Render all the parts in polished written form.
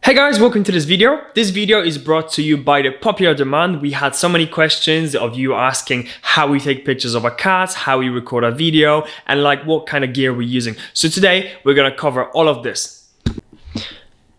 Hey guys, welcome to this video. This video is brought to you by the popular demand. We had so many questions of you asking how we take pictures of our cats, how we record a video, and like what kind of gear we're using. So today we're gonna cover all of this.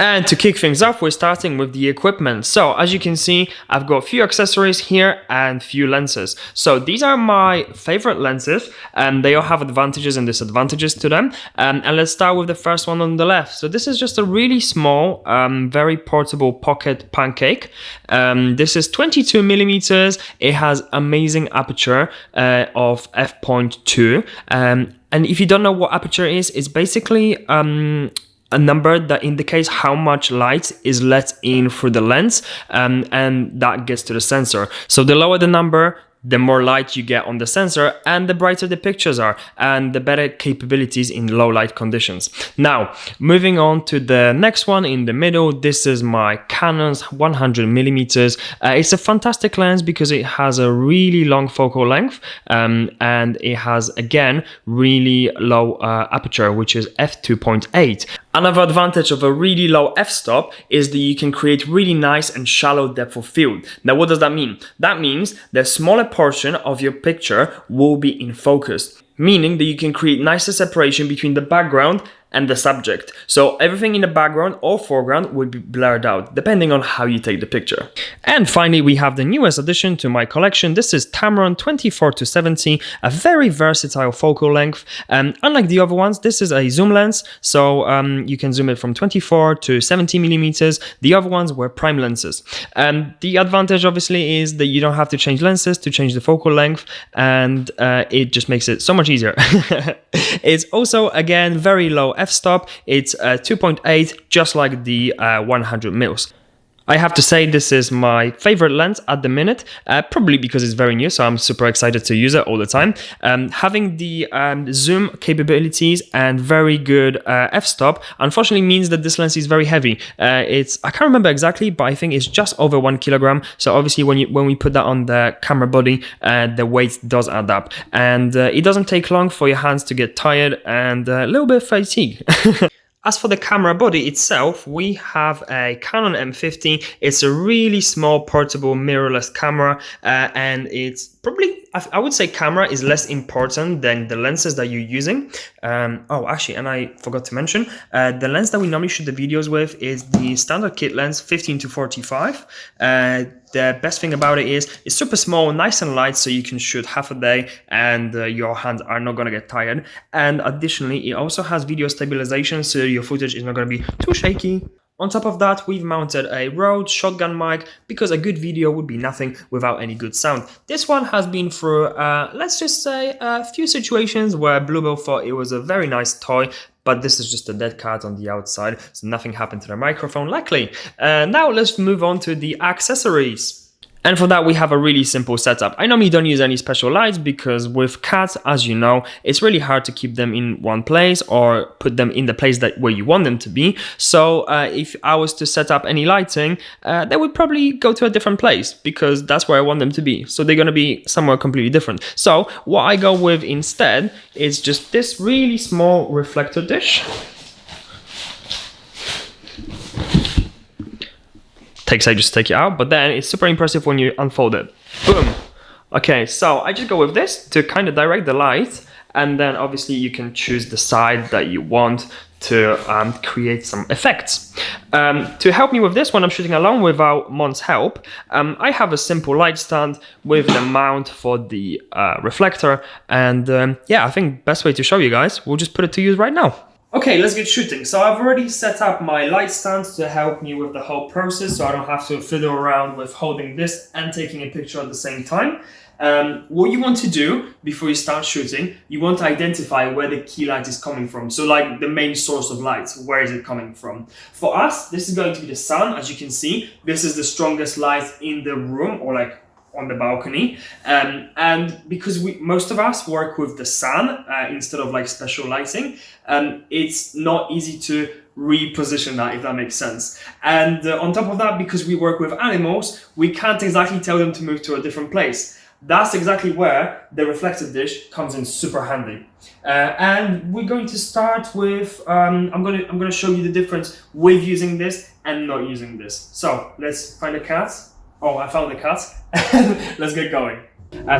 And to kick things off, we're starting with the equipment. So as you can see, I've got a few accessories here and few lenses. So these are my favorite lenses, and they all have advantages and disadvantages to them. And let's start with the first one on the left. So this is just a really small, very portable pocket pancake. This is 22 millimeters. It has amazing aperture of f.2. And if you don't know what aperture is, it's basically a number that indicates how much light is let in through the lens, and that gets to the sensor. So the lower the number, the more light you get on the sensor, and the brighter the pictures are, and the better capabilities in low light conditions. Now, moving on to the next one in the middle, this is my Canon's 100 millimeters. It's a fantastic lens because it has a really long focal length, and it has, again, really low aperture, which is f2.8. Another advantage of a really low f-stop is that you can create really nice and shallow depth of field. Now, what does that mean? That means the smaller portion of your picture will be in focus, meaning that you can create nicer separation between the background and the subject. So everything in the background or foreground will be blurred out, depending on how you take the picture. And finally, we have the newest addition to my collection. This is Tamron 24-70, a very versatile focal length. Unlike the other ones, this is a zoom lens, so you can zoom it from 24 to 70 millimeters. The other ones were prime lenses. The advantage, obviously, is that you don't have to change lenses to change the focal length, and it just makes it so much easier. It's also, again, very low f-stop. It's 2.8, just like the 100 mils. I have to say this is my favorite lens at the minute, probably because it's very new, so I'm super excited to use it all the time. Having the zoom capabilities and very good f-stop unfortunately means that this lens is very heavy. I can't remember exactly, but I think it's just over 1 kilogram. So obviously when we put that on the camera body, the weight does add up, and it doesn't take long for your hands to get tired and a little bit fatigued. As for the camera body itself, we have a Canon M50. It's a really small portable mirrorless camera, and it's probably, I would say camera is less important than the lenses that you're using. Oh, actually, and I forgot to mention, the lens that we normally shoot the videos with is the standard kit lens 15-45. The best thing about it is it's super small, nice and light, so you can shoot half a day and your hands are not going to get tired. And additionally, it also has video stabilization, so your footage is not going to be too shaky. On top of that, we've mounted a Rode shotgun mic because a good video would be nothing without any good sound. This one has been through, let's just say, a few situations where Bluebell thought it was a very nice toy, but this is just a dead cat on the outside, so nothing happened to the microphone, luckily. Now let's move on to the accessories. And for that, we have a really simple setup. I normally don't use any special lights because with cats, as you know, it's really hard to keep them in one place or put them in the place where you want them to be. So if I was to set up any lighting, they would probably go to a different place because that's where I want them to be. So they're going to be somewhere completely different. So what I go with instead is just this really small reflector dish. Takes ages to take it out, but then it's super impressive when you unfold it. Boom. Okay, so I just go with this to kind of direct the light, and then obviously you can choose the side that you want to create some effects. To help me with this when I'm shooting alone without Mon's help, I have a simple light stand with the mount for the reflector, and yeah, I think best way to show you guys, we'll just put it to use right now. Okay, let's get shooting. So I've already set up my light stand to help me with the whole process, so I don't have to fiddle around with holding this and taking a picture at the same time. What you want to do before you start shooting, you want to identify where the key light is coming from. So like the main source of light, where is it coming from? For us, this is going to be the sun. As you can see, this is the strongest light in the room, or like on the balcony, and because most of us work with the sun instead of like special lighting, it's not easy to reposition that, if that makes sense. And on top of that, because we work with animals, we can't exactly tell them to move to a different place. That's exactly where the reflector dish comes in super handy. And we're going to start with, I'm going to show you the difference with using this and not using this. So let's find the cats. Oh, I found the cats. Let's get going.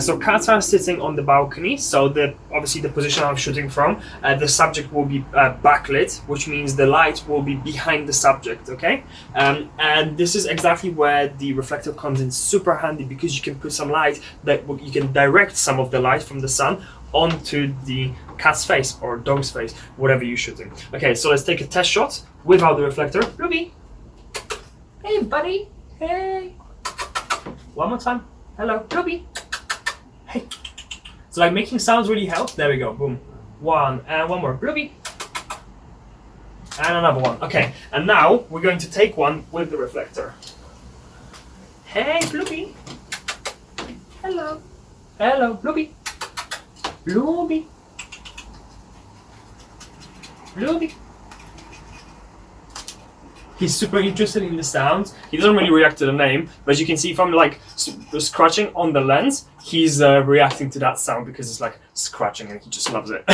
So cats are sitting on the balcony, so obviously the position I'm shooting from, the subject will be backlit, which means the light will be behind the subject, okay? And this is exactly where the reflector comes in super handy, because you can put some light, that you can direct some of the light from the sun onto the cat's face or dog's face, whatever you're shooting. Okay, so let's take a test shot without the reflector. Ruby! Hey buddy! Hey! One more time. Hello, Ruby! Hey. So like making sounds really helps. There we go. Boom. One and one more. Ruby. And another one. Okay. And now we're going to take one with the reflector. Hey, Bluebell. Hello. Hello, Bluebell. Bluebell. Bluebell. He's super interested in the sounds. He doesn't really react to the name, but as you can see from like scratching on the lens, he's reacting to that sound because it's like scratching and he just loves it.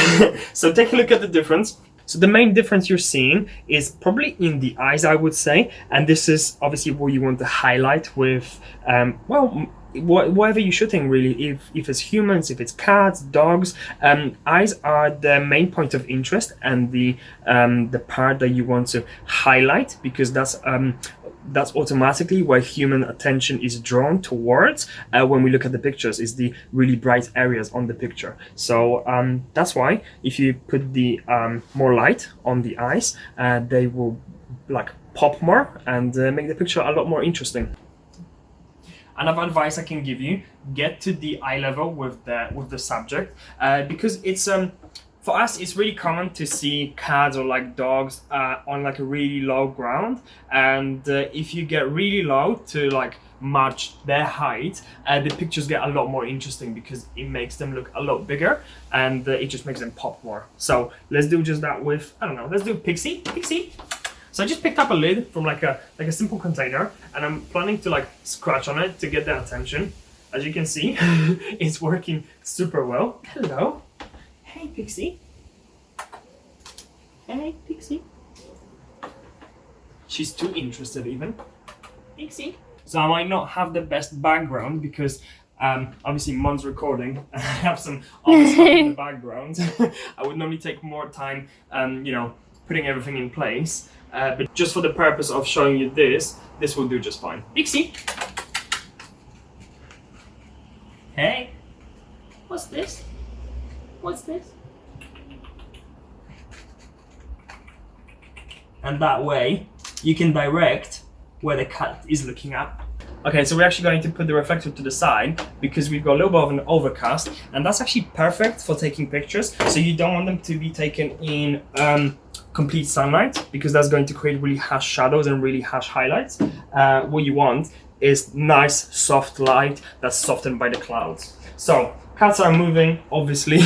So take a look at the difference. So the main difference you're seeing is probably in the eyes, I would say. And this is obviously what you want to highlight with, well, whatever you're shooting really, if it's humans, if it's cats, dogs, eyes are the main point of interest and the part that you want to highlight, because that's automatically where human attention is drawn towards when we look at the pictures, is the really bright areas on the picture. So that's why if you put the more light on the eyes, they will like pop more and make the picture a lot more interesting. Another advice I can give you: get to the eye level with the subject, because it's for us it's really common to see cats or like dogs on like a really low ground, and if you get really low to like match their height, the pictures get a lot more interesting because it makes them look a lot bigger, and it just makes them pop more. So let's do just that with, I don't know, let's do Pixie. So I just picked up a lid from like a simple container, and I'm planning to like scratch on it to get their attention. As you can see, it's working super well. Hello. Hey, Pixie. Hey, Pixie. She's too interested even. Pixie. So I might not have the best background because obviously Mon's recording and I have some other stuff in the background. I would normally take more time, you know, putting everything in place. But just for the purpose of showing you this will do just fine. Pixie! Hey! What's this? What's this? And that way, you can direct where the cat is looking at. Okay, so we're actually going to put the reflector to the side because we've got a little bit of an overcast, and that's actually perfect for taking pictures. So you don't want them to be taken in complete sunlight, because that's going to create really harsh shadows and really harsh highlights. What you want is nice soft light that's softened by the clouds. So cats are moving, obviously.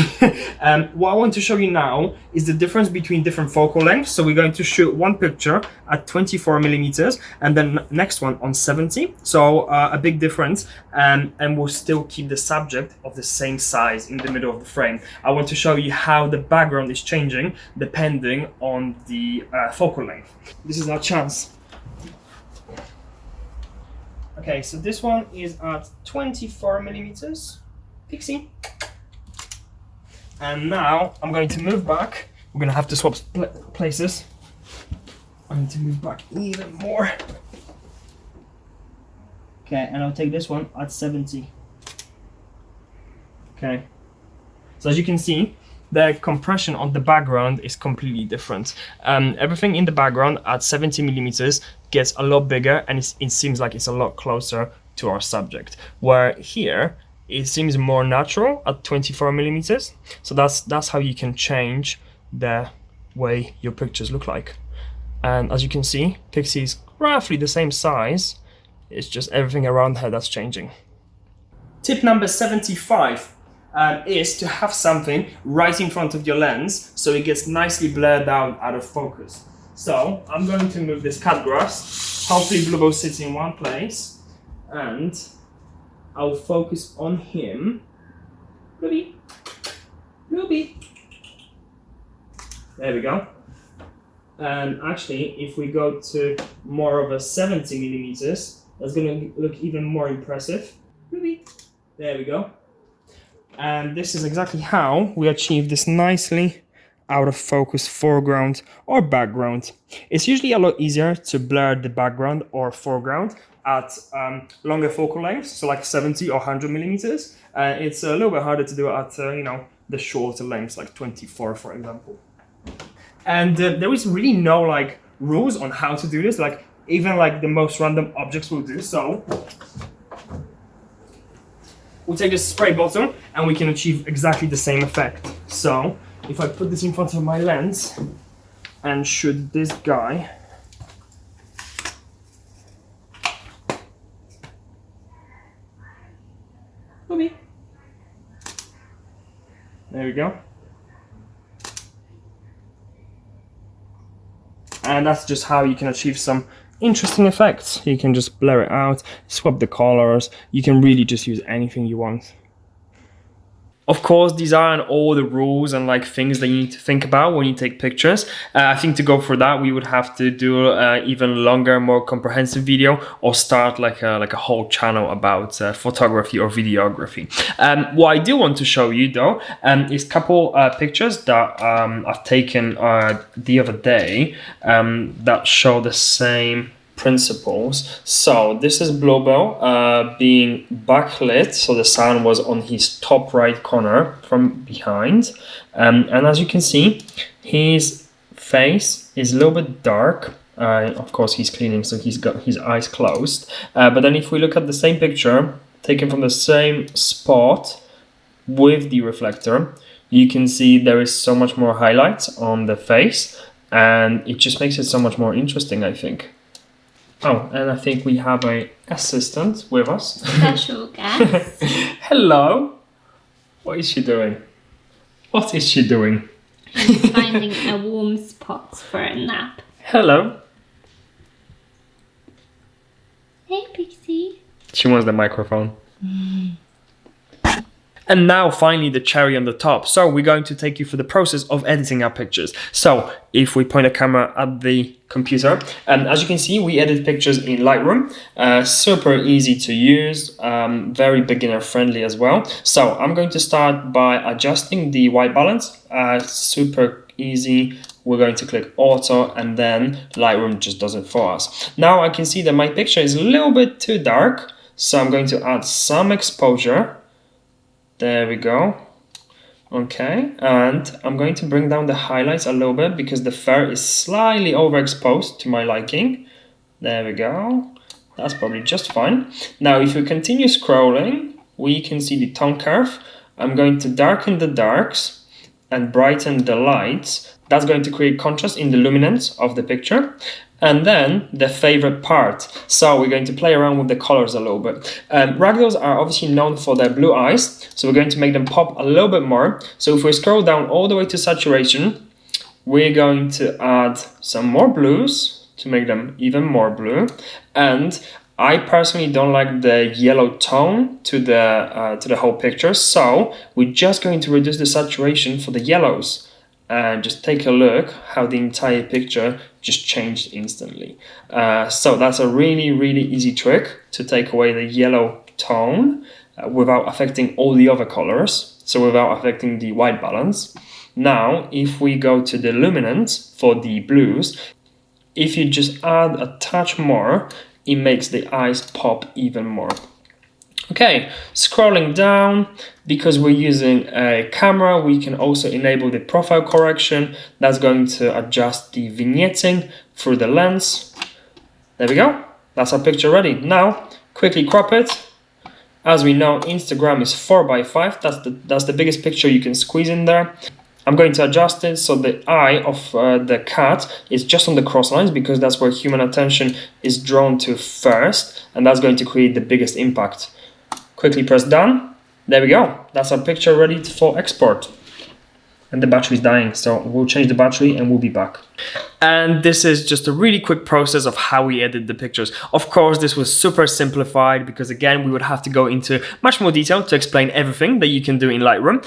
What I want to show you now is the difference between different focal lengths. So we're going to shoot one picture at 24 millimeters and then next one on 70. So a big difference, and we'll still keep the subject of the same size in the middle of the frame. I want to show you how the background is changing depending on the focal length. This is our chance. Okay, so this one is at 24 millimeters. Pixie. And now I'm going to move back. We're going to have to swap places. I need to move back even more. Okay, and I'll take this one at 70. Okay. So as you can see, the compression on the background is completely different. Everything in the background at 70 millimeters gets a lot bigger, and it seems like it's a lot closer to our subject. Where here, it seems more natural at 24 millimeters. So that's how you can change the way your pictures look like. And as you can see, Pixie is roughly the same size. It's just everything around her that's changing. Tip number 75 is to have something right in front of your lens so it gets nicely blurred out of focus. So I'm going to move this cat grass. Hopefully Bluebell sits in one place, and I'll focus on him. Ruby. There we go. And actually, if we go to more of a 70 millimeters, that's going to look even more impressive. There we go. And this is exactly how we achieve this nicely out of focus foreground or background. It's usually a lot easier to blur the background or foreground at longer focal lengths, so like 70 or 100 millimeters. It's a little bit harder to do at the shorter lengths, like 24, for example. And there is really no like rules on how to do this. Like even like the most random objects will do. So we'll take this spray bottle and we can achieve exactly the same effect. So if I put this in front of my lens and shoot this guy, there we go. And that's just how you can achieve some interesting effects. You can just blur it out, swap the colors. You can really just use anything you want. Of course, these aren't all the rules and like things that you need to think about when you take pictures. I think to go for that, we would have to do even longer, more comprehensive video, or start like a whole channel about photography or videography. What I do want to show you though is a couple pictures that I've taken the other day that show the same principles. So this is Bluebell being backlit, so the sun was on his top right corner from behind, and as you can see, his face is a little bit dark. Of course he's cleaning, so he's got his eyes closed, but then if we look at the same picture taken from the same spot with the reflector, you can see there is so much more highlights on the face, and it just makes it so much more interesting, I think. Oh, and I think we have an assistant with us. Special guest. Hello. What is she doing? What is she doing? She's finding a warm spot for a nap. Hello. Hey, Pixie. She wants the microphone. And now finally the cherry on the top. So we're going to take you through the process of editing our pictures. So if we point a camera at the computer, as you can see, we edit pictures in Lightroom. Super easy to use, very beginner friendly as well. So I'm going to start by adjusting the white balance. Super easy. We're going to click auto and then Lightroom just does it for us. Now I can see that my picture is a little bit too dark. So I'm going to add some exposure. There we go. Okay, and I'm going to bring down the highlights a little bit because the fur is slightly overexposed to my liking. There we go. That's probably just fine. Now, if we continue scrolling, we can see the tone curve. I'm going to darken the darks and brighten the lights. That's going to create contrast in the luminance of the picture. And then the favorite part. So we're going to play around with the colors a little bit. Ragdolls are obviously known for their blue eyes, so we're going to make them pop a little bit more. So if we scroll down all the way to saturation, we're going to add some more blues to make them even more blue. And I personally don't like the yellow tone to the whole picture, so we're just going to reduce the saturation for the yellows. And just take a look how the entire picture just changed instantly. So that's a really, really easy trick to take away the yellow tone without affecting all the other colors, so without affecting the white balance. Now, if we go to the luminance for the blues, if you just add a touch more, it makes the eyes pop even more. Okay, scrolling down, because we're using a camera, we can also enable the profile correction. That's going to adjust the vignetting through the lens. There we go. That's our picture ready. Now, quickly crop it. As we know, Instagram is 4x5. That's the biggest picture you can squeeze in there. I'm going to adjust it so the eye of the cat is just on the cross lines because that's where human attention is drawn to first, and that's going to create the biggest impact. Quickly press done. There we go. That's our picture ready for export. and the battery is dying, so we'll change the battery and we'll be back. And this is just a really quick process of how we edit the pictures. Of course, this was super simplified because again, we would have to go into much more detail to explain everything that you can do in Lightroom.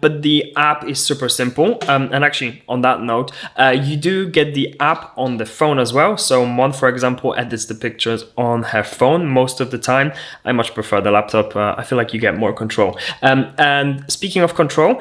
But the app is super simple. And actually, on that note, you do get the app on the phone as well. So Mon, for example, edits the pictures on her phone most of the time. I much prefer the laptop. I feel like you get more control. And speaking of control,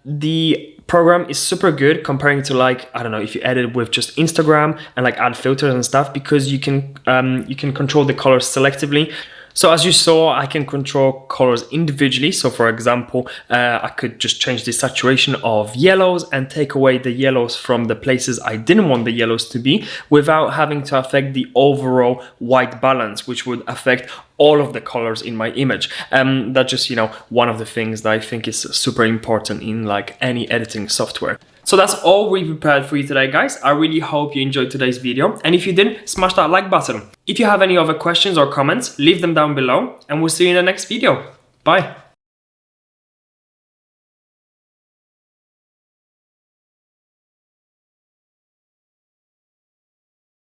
the program is super good comparing to, like, I don't know, if you edit with just Instagram and like add filters and stuff, because you can control the colors selectively. So as you saw, I can control colors individually. So for example, I could just change the saturation of yellows and take away the yellows from the places I didn't want the yellows to be, without having to affect the overall white balance, which would affect all of the colors in my image. That's just, you know, one of the things that I think is super important in like any editing software. So that's all we prepared for you today, guys. I really hope you enjoyed today's video. And if you did, smash that like button. If you have any other questions or comments, leave them down below and we'll see you in the next video. Bye.